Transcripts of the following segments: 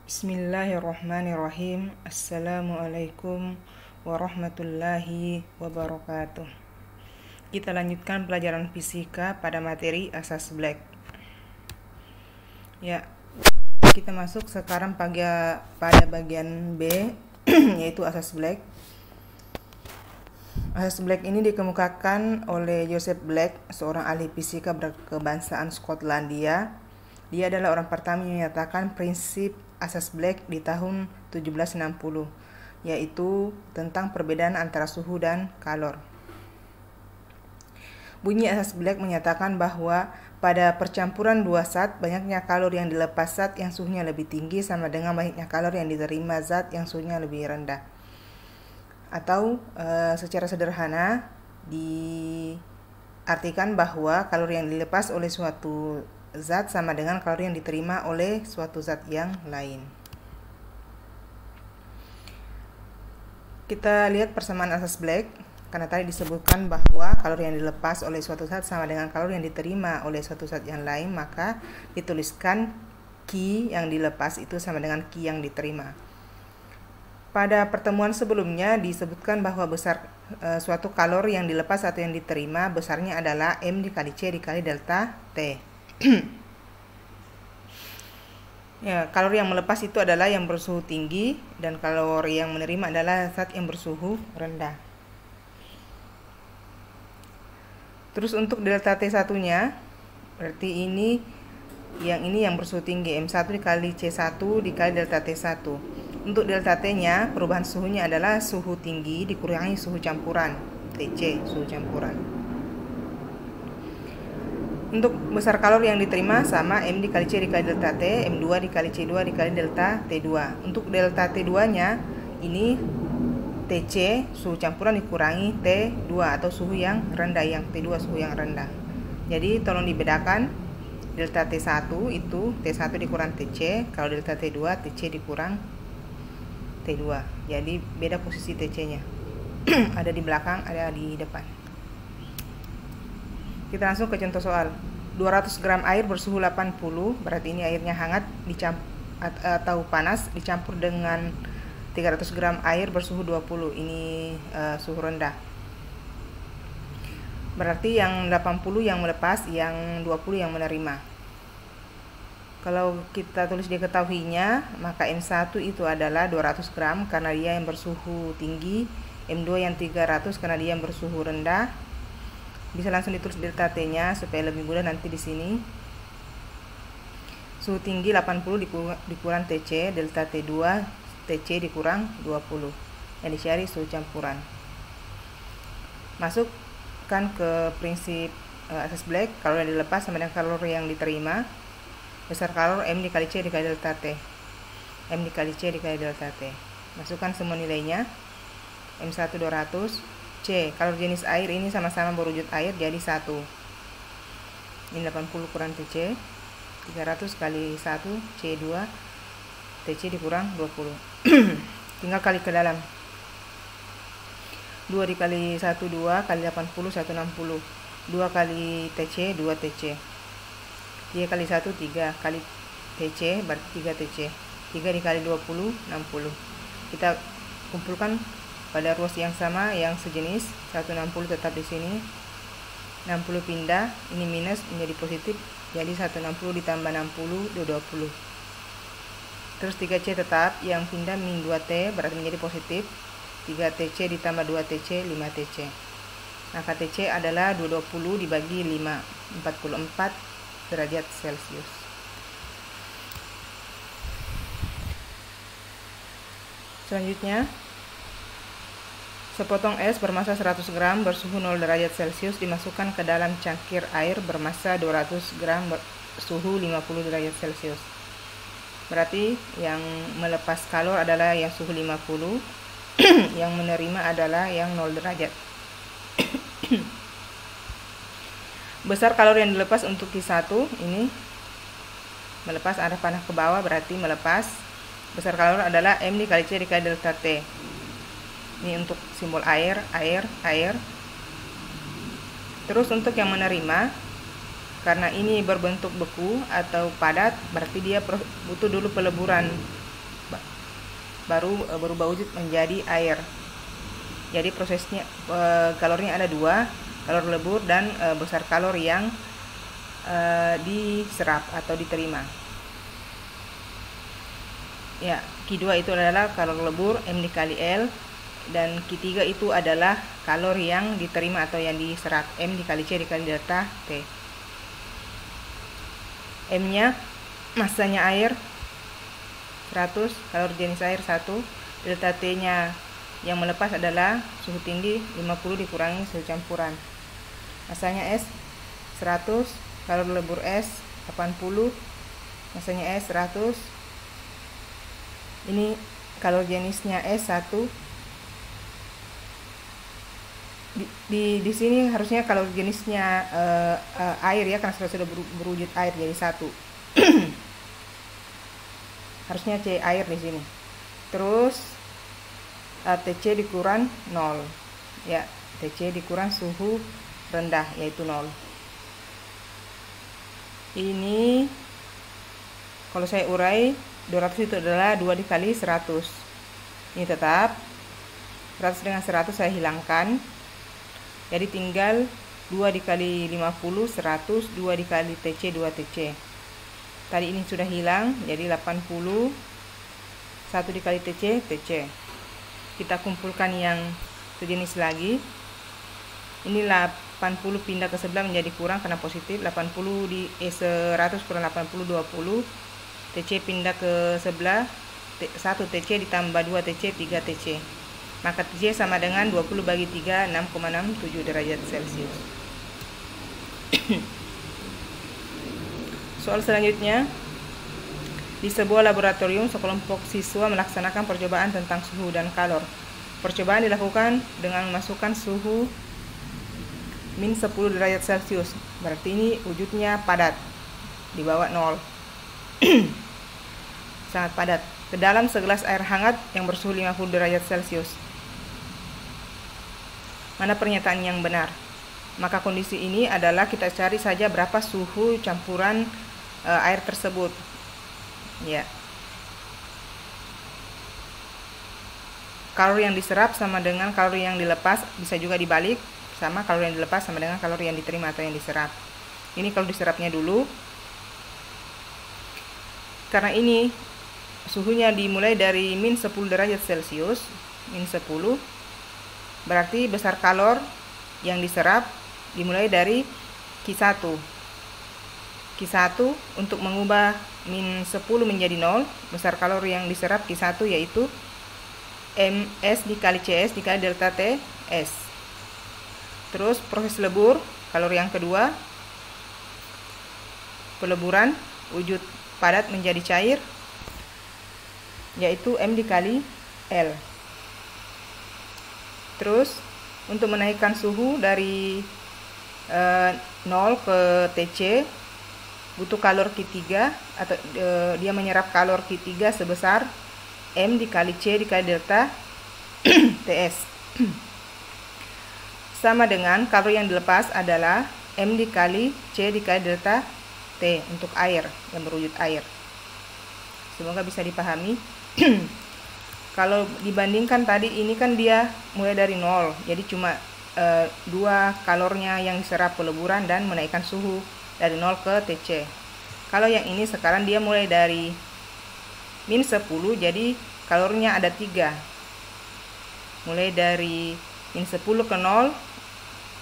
Bismillahirrahmanirrahim. Assalamualaikum warahmatullahi wabarakatuh. Kita lanjutkan pelajaran fisika pada materi asas Black. Ya, kita masuk sekarang pada bagian B yaitu asas Black. Asas Black ini dikemukakan oleh Joseph Black, seorang ahli fisika berkebangsaan Skotlandia. Dia adalah orang pertama yang menyatakan prinsip asas Black di tahun 1760, yaitu tentang perbedaan antara suhu dan kalor. Bunyi asas Black menyatakan bahwa pada percampuran dua zat, banyaknya kalor yang dilepas zat yang suhunya lebih tinggi sama dengan banyaknya kalor yang diterima zat yang suhunya lebih rendah. Atau secara sederhana diartikan bahwa kalor yang dilepas oleh suatu zat sama dengan kalori yang diterima oleh suatu zat yang lain. Kita lihat persamaan asas Black. Karena tadi disebutkan bahwa kalori yang dilepas oleh suatu zat sama dengan kalori yang diterima oleh suatu zat yang lain, maka dituliskan Q yang dilepas itu sama dengan Q yang diterima. Pada pertemuan sebelumnya disebutkan bahwa besar suatu kalori yang dilepas atau yang diterima besarnya adalah M dikali C dikali delta T. Ya, kalori yang melepas itu adalah yang bersuhu tinggi dan kalori yang menerima adalah zat yang bersuhu rendah. Terus untuk delta T1-nya, berarti ini yang bersuhu tinggi, M1 dikali C1 dikali delta T1. Untuk delta T-nya, perubahan suhunya adalah suhu tinggi dikurangi suhu campuran, TC, suhu campuran. Untuk besar kalori yang diterima sama M dikali C dikali delta T, M2 dikali C2 dikali delta T2. Untuk delta T2-nya, ini TC, suhu campuran dikurangi T2 atau suhu yang rendah, yang T2 suhu yang rendah. Jadi tolong dibedakan, delta T1 itu T1 dikurang TC, kalau delta T2, TC dikurang T2. Jadi beda posisi TC-nya. Ada di belakang, ada di depan. Kita langsung ke contoh soal. 200 gram air bersuhu 80, berarti ini airnya hangat atau panas, dicampur dengan 300 gram air bersuhu 20. Ini suhu rendah. Berarti yang 80 yang melepas, yang 20 yang menerima. Kalau kita tulis diketahuinya, maka M1 itu adalah 200 gram karena dia yang bersuhu tinggi, M2 yang 300 karena dia yang bersuhu rendah. Bisa langsung ditulis delta T-nya supaya lebih mudah nanti di sini. Suhu tinggi 80 dikurang TC, delta T2 TC dikurang 20. Yang dicari suhu campuran. Masukkan ke prinsip asas Black, kalori yang dilepas sama dengan kalori yang diterima. Besar kalor M dikali C dikali delta T. M dikali C dikali delta T. Masukkan semua nilainya. M1 200. C, kalori jenis air ini sama-sama berwujud air jadi 1. Ini 80 kurang TC, 300 kali 1 C2, TC dikurang 20. Tinggal kali ke dalam. 2 dikali 1 2 kali 80 160. 2 kali TC 2 TC. 3 kali 1 3 kali TC berarti 3 TC. 3 dikali 20 60. Kita kumpulkan pada ruas yang sama yang sejenis. 160 tetap di sini, 60 pindah, ini minus menjadi positif, jadi 160 ditambah 60 20. Terus 3C tetap, yang pindah min 2T berarti menjadi positif, 3TC ditambah 2TC 5TC. Maka TC adalah 220 dibagi 5, 44 derajat Celcius. Selanjutnya, sepotong es bermasa 100 gram bersuhu 0 derajat Celcius dimasukkan ke dalam cangkir air bermasa 200 gram bersuhu 50 derajat Celcius. Berarti yang melepas kalor adalah yang suhu 50, yang menerima adalah yang 0 derajat. Besar kalori yang dilepas untuk Q1 ini melepas arah panah ke bawah, berarti melepas. Besar kalor adalah M dikali C dikali delta T. Ini untuk simbol air. Terus untuk yang menerima, karena ini berbentuk beku atau padat, berarti dia butuh dulu peleburan baru berubah wujud menjadi air. Jadi prosesnya kalornya ada dua, kalori lebur dan besar kalori yang diserap atau diterima. Ya, Q2 itu adalah kalori lebur M dikali L, dan Q3 itu adalah kalori yang diterima atau yang diserap, M dikali C dikali delta T. M-nya masanya air 100, kalori jenis air 1, delta T-nya yang melepas adalah suhu tinggi 50 dikurangi suhu campuran. Masanya S 100, kalori lebur S 80, masanya S 100. Ini kalori jenisnya S1. Di sini harusnya kalori jenisnya air ya, karena sudah berwujud air jadi 1. Harusnya C air di sini. Terus TC dikurang 0. Ya, TC dikurang suhu rendah yaitu 0. Ini kalau saya urai 200 itu adalah 2 dikali 100. Ini tetap 100 dengan 100 saya hilangkan. Jadi tinggal 2 dikali 50 100, 2 dikali TC 2 TC. Tadi ini sudah hilang jadi 80, 1 dikali TC TC. Kita kumpulkan yang sejenis lagi. Ini 80 pindah ke sebelah menjadi kurang karena positif. 80 di 100 kurang 80 20. TC pindah ke sebelah, 1 TC ditambah 2 TC 3 TC. Maka TC sama dengan 20 bagi 3, 6,67 derajat Celcius. Soal selanjutnya, di sebuah laboratorium sekelompok siswa melaksanakan percobaan tentang suhu dan kalor. Percobaan dilakukan dengan memasukkan suhu min 10 derajat Celcius. Berarti ini wujudnya padat, di bawah 0. Sangat padat. Ke dalam segelas air hangat yang bersuhu 50 derajat Celcius. Mana pernyataan yang benar? Maka kondisi ini adalah kita cari saja berapa suhu campuran air tersebut. Ya. Kalori yang diserap sama dengan kalori yang dilepas, bisa juga dibalik, sama kalori yang dilepas sama dengan kalori yang diterima atau yang diserap. Ini kalau diserapnya dulu. Karena ini suhunya dimulai dari min 10 derajat Celcius, min 10, berarti besar kalor yang diserap dimulai dari Q1. Q1 untuk mengubah min 10 menjadi 0, besar kalori yang diserap Q1 yaitu MS dikali CS dikali delta T S. Terus proses lebur, kalori yang kedua, peleburan, wujud padat menjadi cair, yaitu M dikali L. Terus untuk menaikkan suhu dari 0 ke TC butuh kalor Q3 atau dia menyerap kalor Q3 sebesar M dikali C dikali delta TS. Sama dengan kalori yang dilepas adalah M dikali C dikali delta T untuk air yang berwujud air. Semoga bisa dipahami. Kalau dibandingkan tadi ini kan dia mulai dari 0, jadi cuma 2 kalornya yang diserap peleburan dan menaikkan suhu dari 0 ke TC. Kalau yang ini sekarang dia mulai dari min 10, jadi kalorinya ada 3. Mulai dari min 10 ke 0,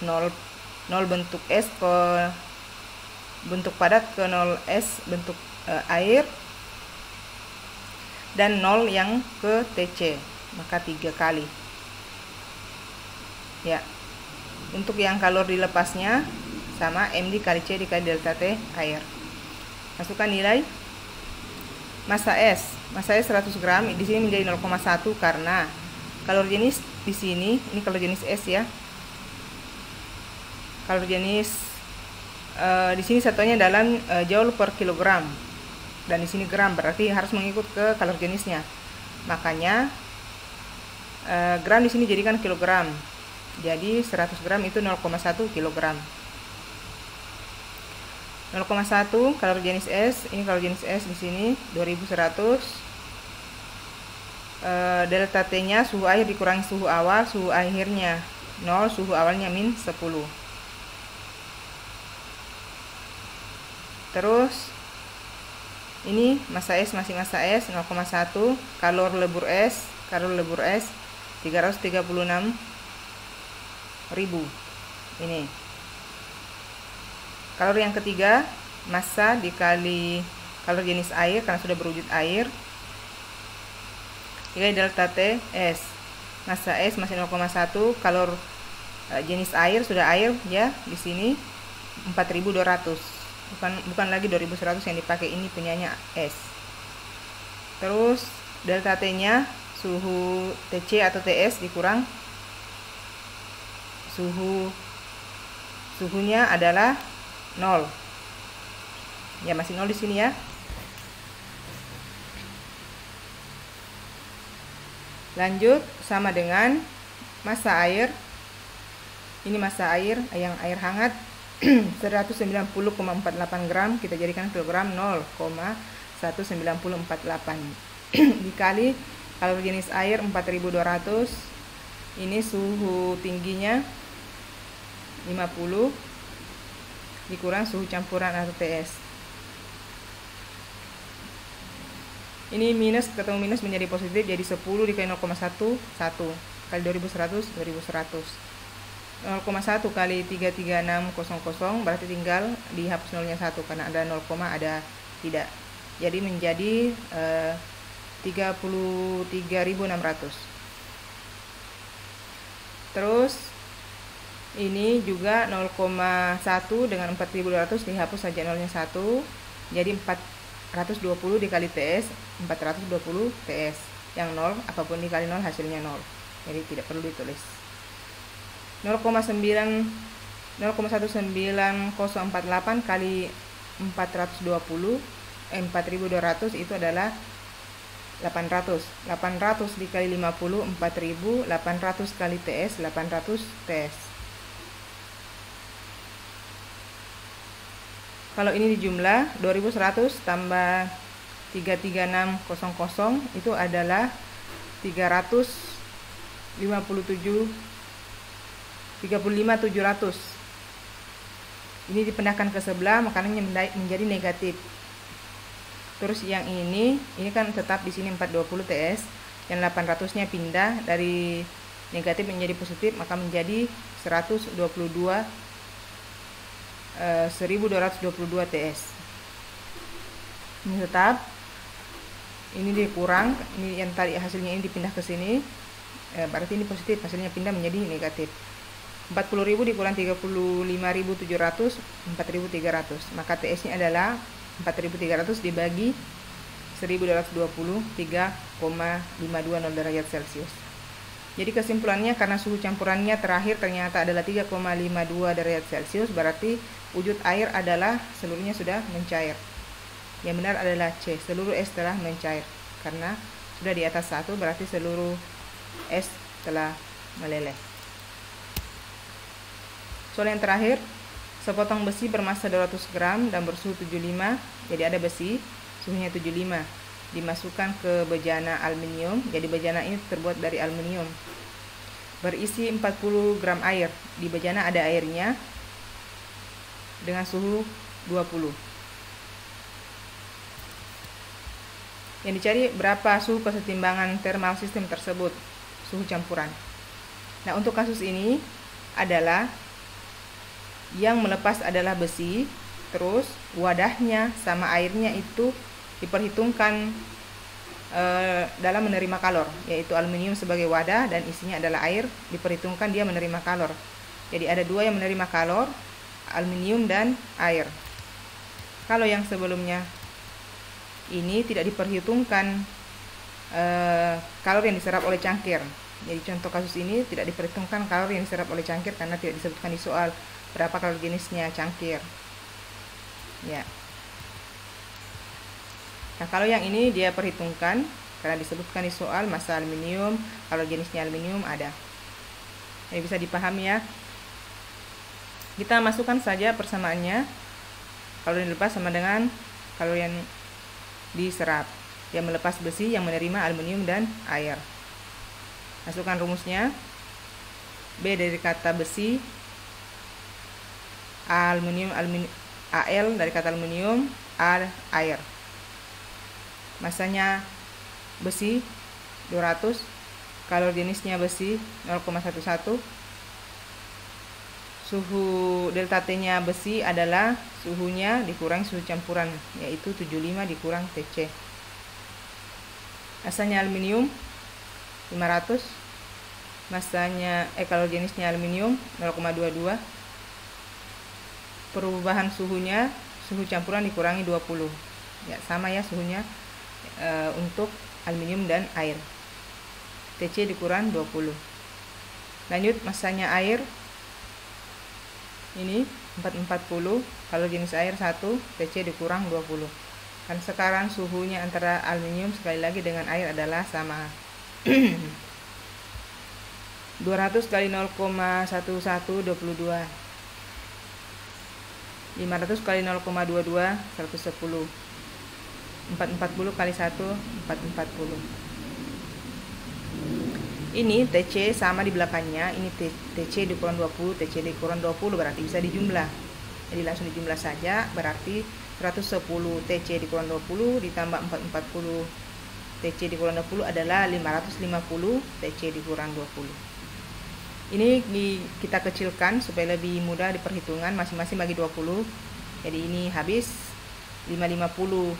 0 bentuk S ke bentuk padat ke 0 S bentuk air, dan 0 yang ke TC, maka 3 kali. Ya. Untuk yang kalori dilepasnya sama M dikali C dikali delta T air. Masukkan nilai. Massa S 100 gram di sini menjadi 0,1 karena kalori jenis di sini, ini kalori jenis S ya. Kalori jenis di sini satuannya dalam joule per kilogram. Dan di sini gram, berarti harus mengikut ke kalori jenisnya. Makanya gram di sini jadikan kilogram. Jadi 100 gram itu 0,1 kilogram. 0,1 kalori jenis S, ini kalori jenis S di sini 2100 delta T nya suhu akhir dikurangi suhu awal, suhu akhirnya 0, suhu awalnya min 10. Terus ini massa es masih massa es 0,1, kalori lebur es 336.000. Ini kalori yang ketiga, massa dikali kalori jenis air karena sudah berwujud air dikali delta T es. Massa es masih 0,1, kalori jenis air sudah air ya, di sini 4.200. Bukan lagi 2100 yang dipakai, ini punyanya es. Terus delta T nya suhu TC atau TS dikurang suhunya adalah 0. Ya masih 0 di sini ya. Lanjut sama dengan massa air. Ini massa air yang air hangat 190,48 gram, kita jadikan kilogram 0,1948 dikali kalori jenis air 4200. Ini suhu tingginya 50 dikurang suhu campuran atau TS. Ini minus ketemu minus menjadi positif, jadi 10 dikali 0,1 1 kali 2100 0,1 kali 33600 berarti tinggal dihapus nolnya 1 karena ada 0, ada tidak. Jadi menjadi 33.600. Terus ini juga 0,1 dengan 4.200 dihapus saja nolnya 1. Jadi 420 dikali TS 420 TS. Yang 0 apapun dikali 0 hasilnya 0. Jadi tidak perlu ditulis. 0,1948 kali 420 4200 itu adalah 800 dikali 50 4000, 800 kali TS 800 TS. Kalau ini dijumlah 2100 tambah 33600 itu adalah 35.700. Ini dipindahkan ke sebelah makanya menjadi negatif. Terus yang ini kan tetap di sini 420 TS, yang 800-nya pindah dari negatif menjadi positif maka menjadi 1222 TS. Ini tetap, ini dikurang, ini yang tadi hasilnya ini dipindah ke sini, berarti ini positif, hasilnya pindah menjadi negatif. 40.000 dikurang 35.700 4.300, maka TS nya adalah 4.300 dibagi 1.220 3,520 derajat Celcius. Jadi kesimpulannya, karena suhu campurannya terakhir ternyata adalah 3,52 derajat Celcius, berarti wujud air adalah seluruhnya sudah mencair. Yang benar adalah C, seluruh es telah mencair. Karena sudah di atas 1 berarti seluruh es telah meleleh. Soal yang terakhir, sepotong besi bermassa 200 gram dan bersuhu 75. Jadi ada besi, suhunya 75. Dimasukkan ke bejana aluminium. Jadi bejana ini terbuat dari aluminium. Berisi 40 gram air. Di bejana ada airnya dengan suhu 20. Yang dicari berapa suhu kesetimbangan thermal system tersebut, suhu campuran. Nah, untuk kasus ini adalah yang melepas adalah besi, terus wadahnya sama airnya itu diperhitungkan dalam menerima kalor, yaitu aluminium sebagai wadah dan isinya adalah air, diperhitungkan dia menerima kalor. Jadi ada dua yang menerima kalor, aluminium dan air. Kalau yang sebelumnya ini tidak diperhitungkan kalor yang diserap oleh cangkir. Jadi contoh kasus ini tidak diperhitungkan kalor yang diserap oleh cangkir karena tidak disebutkan di soal berapa kalori jenisnya cangkir. Ya. Nah, kalau yang ini dia perhitungkan karena disebutkan di soal massa aluminium, kalau jenisnya aluminium ada. Ini bisa dipahami ya. Kita masukkan saja persamaannya. Kalori yang dilepas sama dengan kalori yang diserap. yang melepas besi yang menerima aluminium dan air. Masukkan rumusnya. B dari kata besi, aluminium, Al dari kata aluminium, air. Masanya besi 200, kalori jenisnya besi 0,11. Suhu delta T nya besi adalah suhunya dikurangi suhu campuran, yaitu 75 dikurang Tc. Masanya aluminium 500, masanya kalori jenisnya aluminium 0,22. Perubahan suhunya, suhu campuran dikurangi 20. Ya, sama ya suhunya untuk aluminium dan air. Tc dikurang 20. Lanjut, masanya air ini 440, kalau jenis air 1, Tc dikurang 20. Kan sekarang suhunya antara aluminium sekali lagi dengan air adalah sama. 200 kali 0,11 22. 500 kali 0,22 110. 440 kali 1 440. Ini Tc sama di belakangnya, ini Tc dikurang 20, Tc dikurang 20 berarti bisa dijumlah. Jadi langsung dijumlah saja, berarti 110 Tc dikurang 20 ditambah 440 Tc dikurang 20 adalah 550 Tc dikurang 20. Ini kita kecilkan supaya lebih mudah diperhitungan, masing-masing bagi 20. Jadi ini habis 550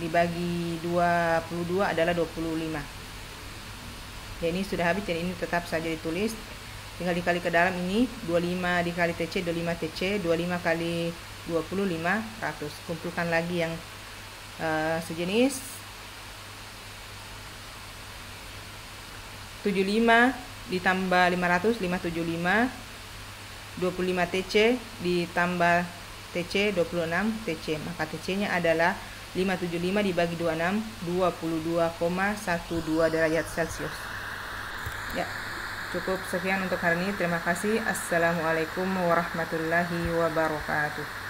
dibagi 22 adalah 25. Ya, ini sudah habis, jadi ini tetap saja ditulis. Tinggal dikali ke dalam, ini 25 dikali Tc 25 Tc, 25 kali 20 500. Kumpulkan lagi yang sejenis. 75 ditambah 500 575, 25 Tc ditambah Tc 26 Tc, maka Tc nya adalah 575 dibagi 26 22,12 derajat Celcius. Ya, cukup sekian untuk hari ini. Terima kasih. Assalamualaikum warahmatullahi wabarakatuh.